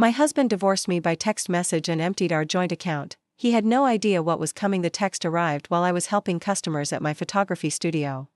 My husband divorced me by text message and emptied our joint account. He had no idea what was coming. The text arrived while I was helping customers at my photography studio.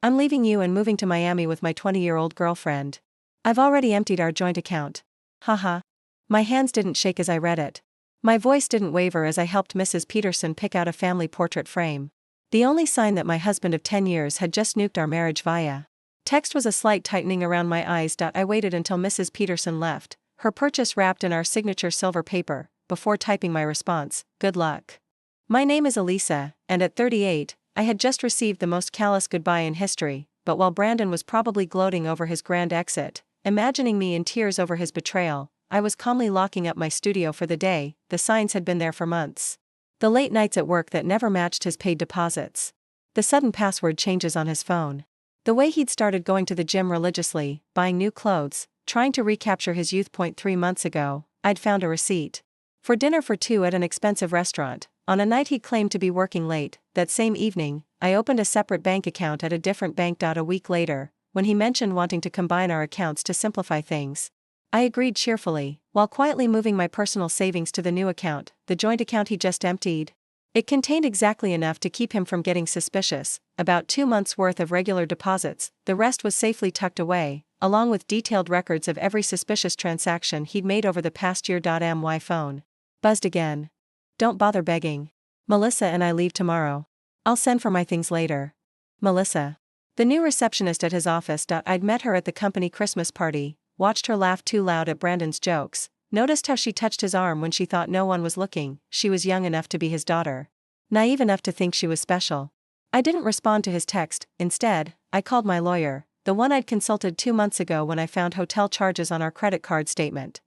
I'm leaving you and moving to Miami with my 20-year-old girlfriend. I've already emptied our joint account. Haha. My hands didn't shake as I read it. My voice didn't waver as I helped Mrs. Peterson pick out a family portrait frame. The only sign that my husband of 10 years had just nuked our marriage via text was a slight tightening around my eyes. I waited until Mrs. Peterson left, her purchase wrapped in our signature silver paper, before typing my response, "Good luck." My name is Elisa, and at 38, I had just received the most callous goodbye in history, but while Brandon was probably gloating over his grand exit, imagining me in tears over his betrayal, I was calmly locking up my studio for the day. The signs had been there for months. The late nights at work that never matched his paid deposits. The sudden password changes on his phone. The way he'd started going to the gym religiously, buying new clothes, trying to recapture his youth. 3 months ago, I'd found a receipt for dinner for two at an expensive restaurant. On a night he claimed to be working late, that same evening, I opened a separate bank account at a different bank. A week later, when he mentioned wanting to combine our accounts to simplify things, I agreed cheerfully, while quietly moving my personal savings to the new account, the joint account he just emptied. It contained exactly enough to keep him from getting suspicious, about 2 months' worth of regular deposits. The rest was safely tucked away, along with detailed records of every suspicious transaction he'd made over the past year. My phone buzzed again. "Don't bother begging. Melissa and I leave tomorrow. I'll send for my things later." Melissa. The new receptionist at his office. I'd met her at the company Christmas party, watched her laugh too loud at Brandon's jokes, noticed how she touched his arm when she thought no one was looking. She was young enough to be his daughter. Naive enough to think she was special. I didn't respond to his text. Instead, I called my lawyer, the one I'd consulted 2 months ago when I found hotel charges on our credit card statement.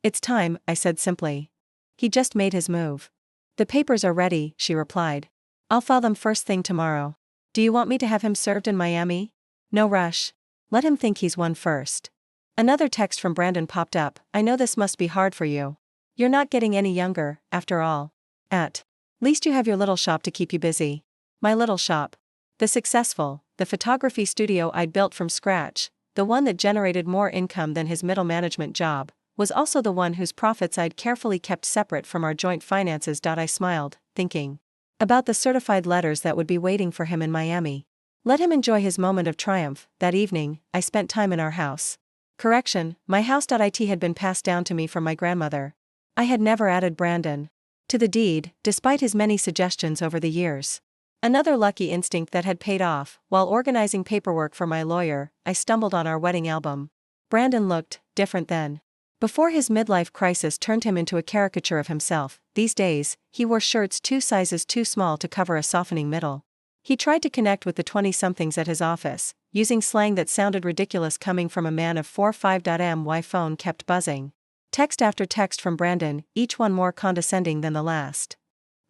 "It's time," I said simply. "He just made his move." "The papers are ready," she replied. "I'll file them first thing tomorrow. Do you want me to have him served in Miami?" "No rush. Let him think he's won first." Another text from Brandon popped up. "I know this must be hard for you. You're not getting any younger, after all. At least you have your little shop to keep you busy." My little shop. The photography studio I'd built from scratch, the one that generated more income than his middle management job, was also the one whose profits I'd carefully kept separate from our joint finances. I smiled, thinking about the certified letters that would be waiting for him in Miami. Let him enjoy his moment of triumph. That evening, I spent time in our house. Correction, my house. It had been passed down to me from my grandmother. I had never added Brandon to the deed, despite his many suggestions over the years. Another lucky instinct that had paid off. While organizing paperwork for my lawyer, I stumbled on our wedding album. Brandon looked different then. Before his midlife crisis turned him into a caricature of himself, these days, he wore shirts 2 sizes too small to cover a softening middle. He tried to connect with the 20-somethings at his office, using slang that sounded ridiculous coming from a man of 4'5". My phone kept buzzing. Text after text from Brandon, each one more condescending than the last.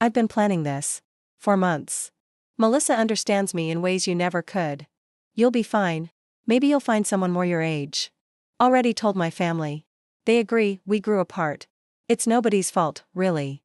"I've been planning this for months. Melissa understands me in ways you never could. You'll be fine. Maybe you'll find someone more your age. Already told my family. They agree. We grew apart. It's nobody's fault, really."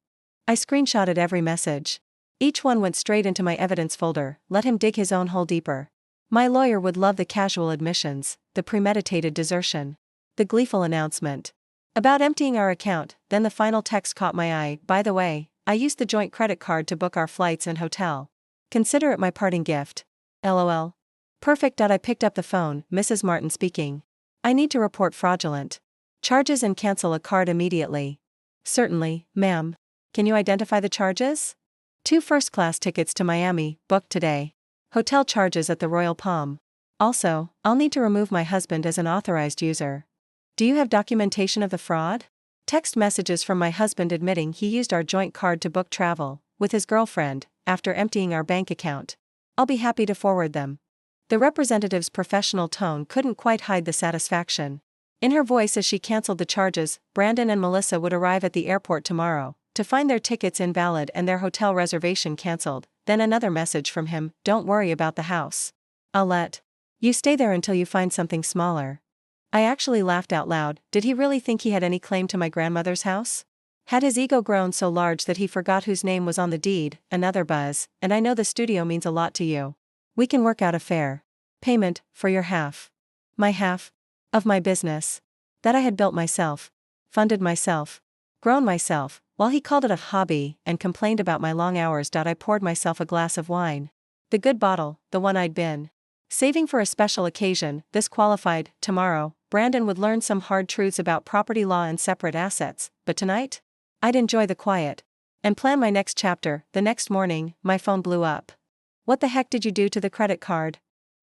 I screenshotted every message. Each one went straight into my evidence folder. Let him dig his own hole deeper. My lawyer would love the casual admissions, the premeditated desertion, the gleeful announcement about emptying our account. Then the final text caught my eye. "By the way, I used the joint credit card to book our flights and hotel. Consider it my parting gift. LOL. Perfect. I picked up the phone. "Mrs. Martin speaking. I need to report fraudulent charges and cancel a card immediately." "Certainly, ma'am. Can you identify the charges?" 2 first-class tickets to Miami, booked today. Hotel charges at the Royal Palm. Also, I'll need to remove my husband as an authorized user. Do you have documentation of the fraud? Text messages from my husband admitting he used our joint card to book travel with his girlfriend after emptying our bank account. I'll be happy to forward them. The representative's professional tone couldn't quite hide the satisfaction in her voice as she canceled the charges. Brandon and Melissa would arrive at the airport tomorrow to find their tickets invalid and their hotel reservation canceled. Then another message from him: "Don't worry about the house. I'll let you stay there until you find something smaller." I actually laughed out loud. Did he really think he had any claim to my grandmother's house? Had his ego grown so large that he forgot whose name was on the deed? Another buzz. "And I know the studio means a lot to you. We can work out a fair payment for your half." My half of my business that I had built myself. funded myself, grown myself, while he called it a hobby and complained about my long hours. I poured myself a glass of wine. The good bottle, the one I'd been saving for a special occasion. This qualified. Tomorrow, Brandon would learn some hard truths about property law and separate assets, but tonight, I'd enjoy the quiet and plan my next chapter. The next morning, my phone blew up. What the heck did you do to the credit card?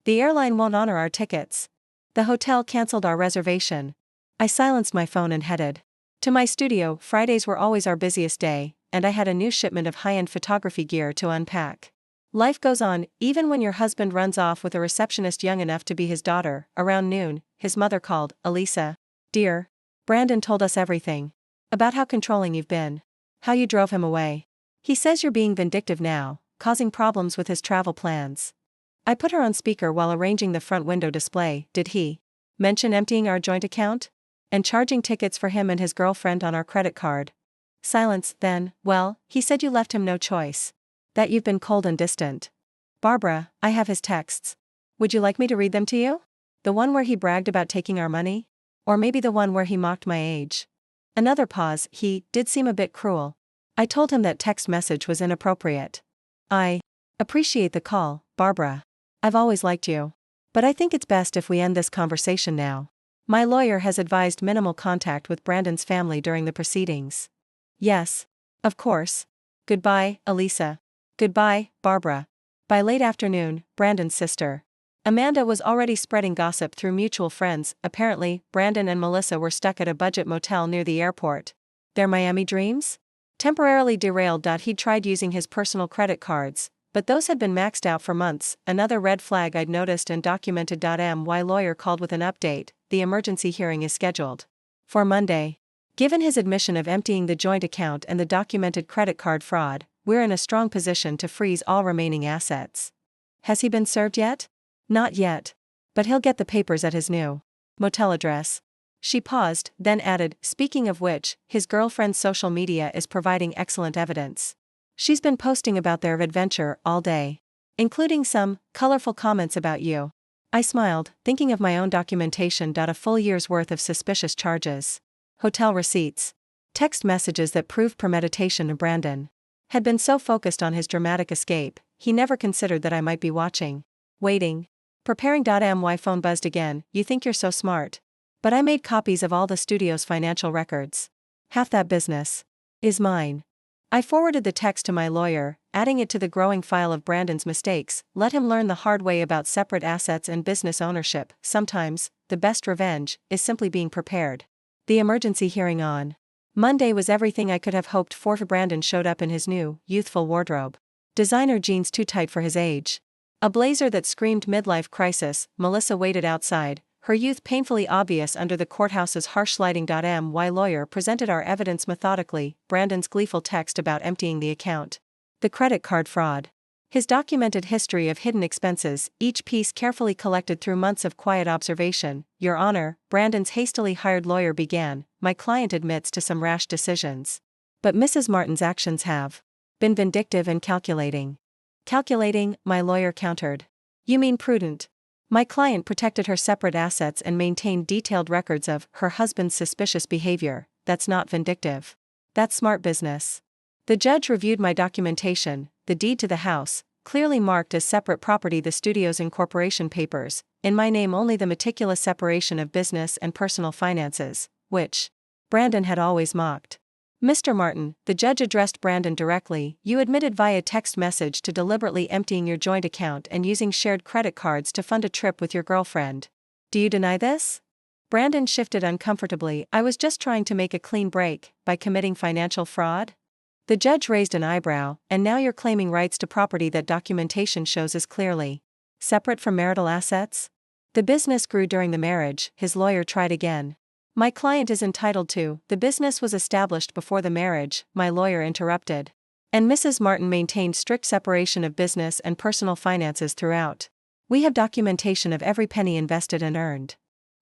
The airline won't honor our tickets. The hotel canceled our reservation. I silenced my phone and headed to my studio. Fridays were always our busiest day, and I had a new shipment of high-end photography gear to unpack. Life goes on, even when your husband runs off with a receptionist young enough to be his daughter. Around noon, his mother called. Elisa, dear, Brandon told us everything about how controlling you've been, how you drove him away. He says you're being vindictive now, causing problems with his travel plans. I put her on speaker while arranging the front window display. Did he mention emptying our joint account and charging tickets for him and his girlfriend on our credit card? Silence. Then, well, he said you left him no choice, that you've been cold and distant. Barbara, I have his texts. Would you like me to read them to you? The one where he bragged about taking our money? Or maybe the one where he mocked my age? Another pause. He did seem a bit cruel. I told him that text message was inappropriate. I appreciate the call, Barbara. I've always liked you. But I think it's best if we end this conversation now. My lawyer has advised minimal contact with Brandon's family during the proceedings. Yes. Of course. Goodbye, Elisa. Goodbye, Barbara. By late afternoon, Brandon's sister, Amanda, was already spreading gossip through mutual friends. Apparently, Brandon and Melissa were stuck at a budget motel near the airport. Their Miami dreams? Temporarily derailed. He'd tried using his personal credit cards, but those had been maxed out for months. Another red flag I'd noticed and documented. My lawyer called with an update. The emergency hearing is scheduled for Monday. Given his admission of emptying the joint account and the documented credit card fraud, we're in a strong position to freeze all remaining assets. Has he been served yet? Not yet. But he'll get the papers at his new motel address. She paused, then added, speaking of which, his girlfriend's social media is providing excellent evidence. She's been posting about their adventure all day, including some colorful comments about you. I smiled, thinking of my own documentation. A full year's worth of suspicious charges, hotel receipts, text messages that proved premeditation. Brandon had been so focused on his dramatic escape, he never considered that I might be watching, waiting, preparing. My phone buzzed again. You think you're so smart. But I made copies of all the studio's financial records. Half that business is mine. I forwarded the text to my lawyer, adding it to the growing file of Brandon's mistakes. Let him learn the hard way about separate assets and business ownership. Sometimes, the best revenge is simply being prepared. The emergency hearing on Monday was everything I could have hoped for. Brandon showed up in his new, youthful wardrobe. Designer jeans too tight for his age. A blazer that screamed midlife crisis. Melissa waited outside, her youth painfully obvious under the courthouse's harsh lighting. My lawyer presented our evidence methodically. Brandon's gleeful text about emptying the account, the credit card fraud, his documented history of hidden expenses, each piece carefully collected through months of quiet observation. Your Honor, Brandon's hastily hired lawyer began, my client admits to some rash decisions. But Mrs. Martin's actions have been vindictive and calculating. Calculating, my lawyer countered. You mean prudent? My client protected her separate assets and maintained detailed records of her husband's suspicious behavior. That's not vindictive. That's smart business. The judge reviewed my documentation, the deed to the house, clearly marked as separate property, the studio's incorporation papers, in my name only, the meticulous separation of business and personal finances, which Brandon had always mocked. Mr. Martin, the judge addressed Brandon directly, you admitted via text message to deliberately emptying your joint account and using shared credit cards to fund a trip with your girlfriend. Do you deny this? Brandon shifted uncomfortably. I was just trying to make a clean break by committing financial fraud? The judge raised an eyebrow. And now you're claiming rights to property that documentation shows is clearly separate from marital assets? The business grew during the marriage, his lawyer tried again. My client is entitled to. The business was established before the marriage, my lawyer interrupted. And Mrs. Martin maintained strict separation of business and personal finances throughout. We have documentation of every penny invested and earned.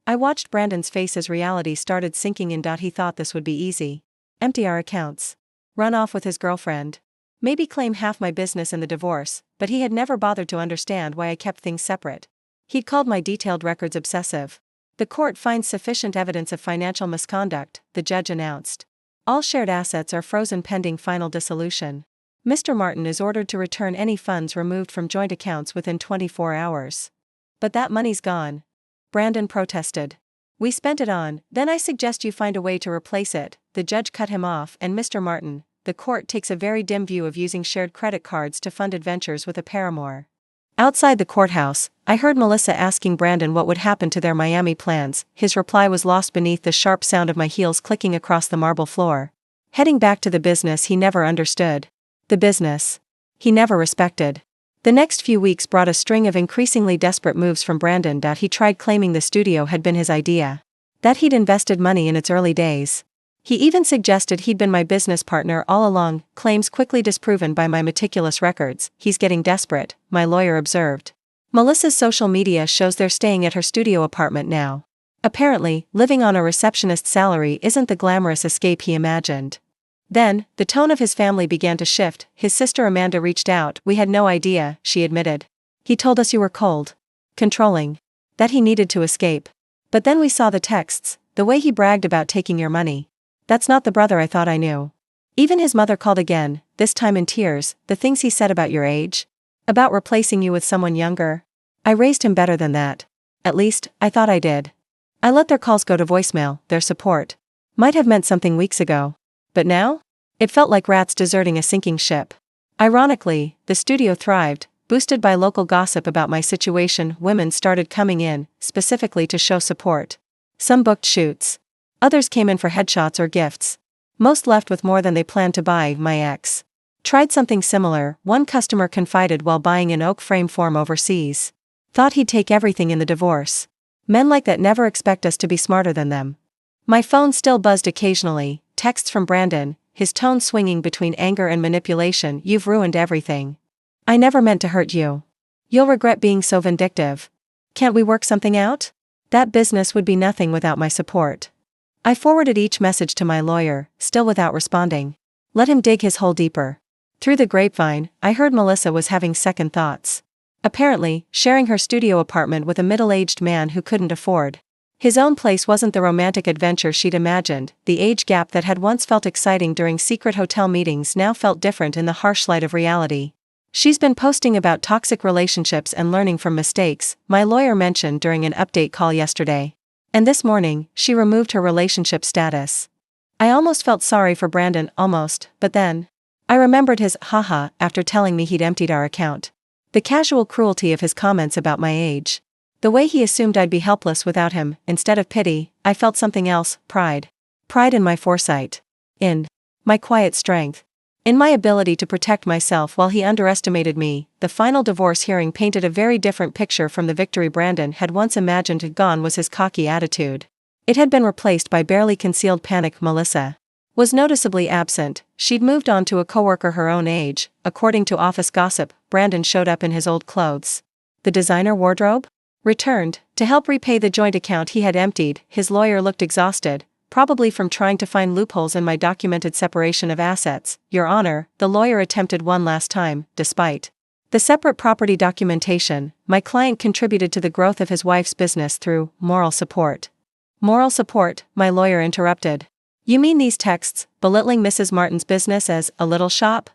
I watched Brandon's face as reality started sinking in. He thought this would be easy. Empty our accounts. Run off with his girlfriend. Maybe claim half my business in the divorce, but he had never bothered to understand why I kept things separate. He'd called my detailed records obsessive. The court finds sufficient evidence of financial misconduct, the judge announced. All shared assets are frozen pending final dissolution. Mr. Martin is ordered to return any funds removed from joint accounts within 24 hours. But that money's gone. Brandon protested. We spent it on, then I suggest you find a way to replace it. The judge cut him off, and Mr. Martin, the court takes a very dim view of using shared credit cards to fund adventures with a paramour. Outside the courthouse, I heard Melissa asking Brandon what would happen to their Miami plans. His reply was lost beneath the sharp sound of my heels clicking across the marble floor. Heading back to the business he never understood. The business he never respected. The next few weeks brought a string of increasingly desperate moves from Brandon. He tried claiming the studio had been his idea. That he'd invested money in its early days. He even suggested he'd been my business partner all along, claims quickly disproven by my meticulous records. He's getting desperate, my lawyer observed. Melissa's social media shows they're staying at her studio apartment now. Apparently, living on a receptionist's salary isn't the glamorous escape he imagined. Then, the tone of his family began to shift. His sister Amanda reached out. We had no idea, she admitted. He told us you were cold. Controlling. That he needed to escape. But then we saw the texts, the way he bragged about taking your money. That's not the brother I thought I knew. Even his mother called again, this time in tears. The things he said about your age? About replacing you with someone younger? I raised him better than that. At least, I thought I did. I let their calls go to voicemail. Their support might have meant something weeks ago. But now? It felt like rats deserting a sinking ship. Ironically, the studio thrived, boosted by local gossip about my situation. Women started coming in, specifically to show support. Some booked shoots. Others came in for headshots or gifts. Most left with more than they planned to buy. My ex tried something similar. One customer confided while buying an oak frame form overseas. Thought he'd take everything in the divorce. Men like that never expect us to be smarter than them. My phone still buzzed occasionally, texts from Brandon, his tone swinging between anger and manipulation. You've ruined everything. I never meant to hurt you. You'll regret being so vindictive. Can't we work something out? That business would be nothing without my support. I forwarded each message to my lawyer, still without responding. Let him dig his hole deeper. Through the grapevine, I heard Melissa was having second thoughts. Apparently, sharing her studio apartment with a middle-aged man who couldn't afford his own place wasn't the romantic adventure she'd imagined. The age gap that had once felt exciting during secret hotel meetings now felt different in the harsh light of reality. She's been posting about toxic relationships and learning from mistakes, my lawyer mentioned during an update call yesterday. And this morning, she removed her relationship status. I almost felt sorry for Brandon, almost, but then I remembered his haha after telling me he'd emptied our account. The casual cruelty of his comments about my age. The way he assumed I'd be helpless without him. Instead of pity, I felt something else, pride. Pride in my foresight. In my quiet strength. In my ability to protect myself while he underestimated me. The final divorce hearing painted a very different picture from the victory Brandon had once imagined. Gone was his cocky attitude. It had been replaced by barely concealed panic. Melissa was noticeably absent. She'd moved on to a coworker her own age. According to office gossip, Brandon showed up in his old clothes. The designer wardrobe? Returned, to help repay the joint account he had emptied. His lawyer looked exhausted, probably from trying to find loopholes in my documented separation of assets. Your Honor, the lawyer attempted one last time. Despite the separate property documentation, my client contributed to the growth of his wife's business through moral support. Moral support, my lawyer interrupted. You mean these texts, belittling Mrs. Martin's business as a little shop?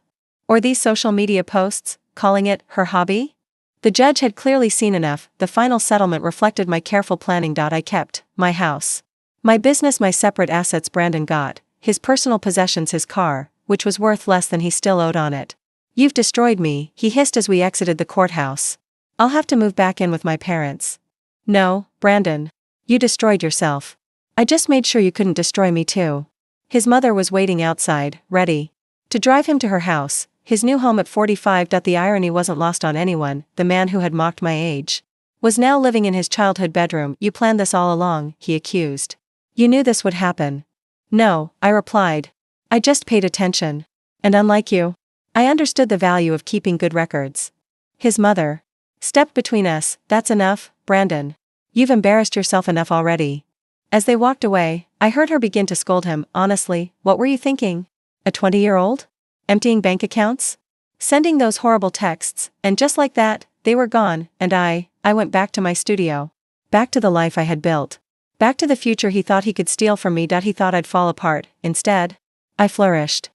Or these social media posts, calling it her hobby? The judge had clearly seen enough. The final settlement reflected my careful planning. I kept my house, my business, my separate assets. Brandon got his personal possessions, his car, which was worth less than he still owed on it. You've destroyed me, he hissed as we exited the courthouse. I'll have to move back in with my parents. No, Brandon. You destroyed yourself. I just made sure you couldn't destroy me too. His mother was waiting outside, ready to drive him to her house, his new home at 45. The irony wasn't lost on anyone. The man who had mocked my age was now living in his childhood bedroom. You planned this all along, he accused. You knew this would happen. No, I replied. I just paid attention. And unlike you, I understood the value of keeping good records. His mother stepped between us. That's enough, Brandon. You've embarrassed yourself enough already. As they walked away, I heard her begin to scold him. Honestly, what were you thinking? A 20-year-old? Emptying bank accounts? Sending those horrible texts, and just like that, they were gone, and I went back to my studio. Back to the life I had built. Back to the Future. He thought he could steal from me. He thought I'd fall apart. Instead, I flourished.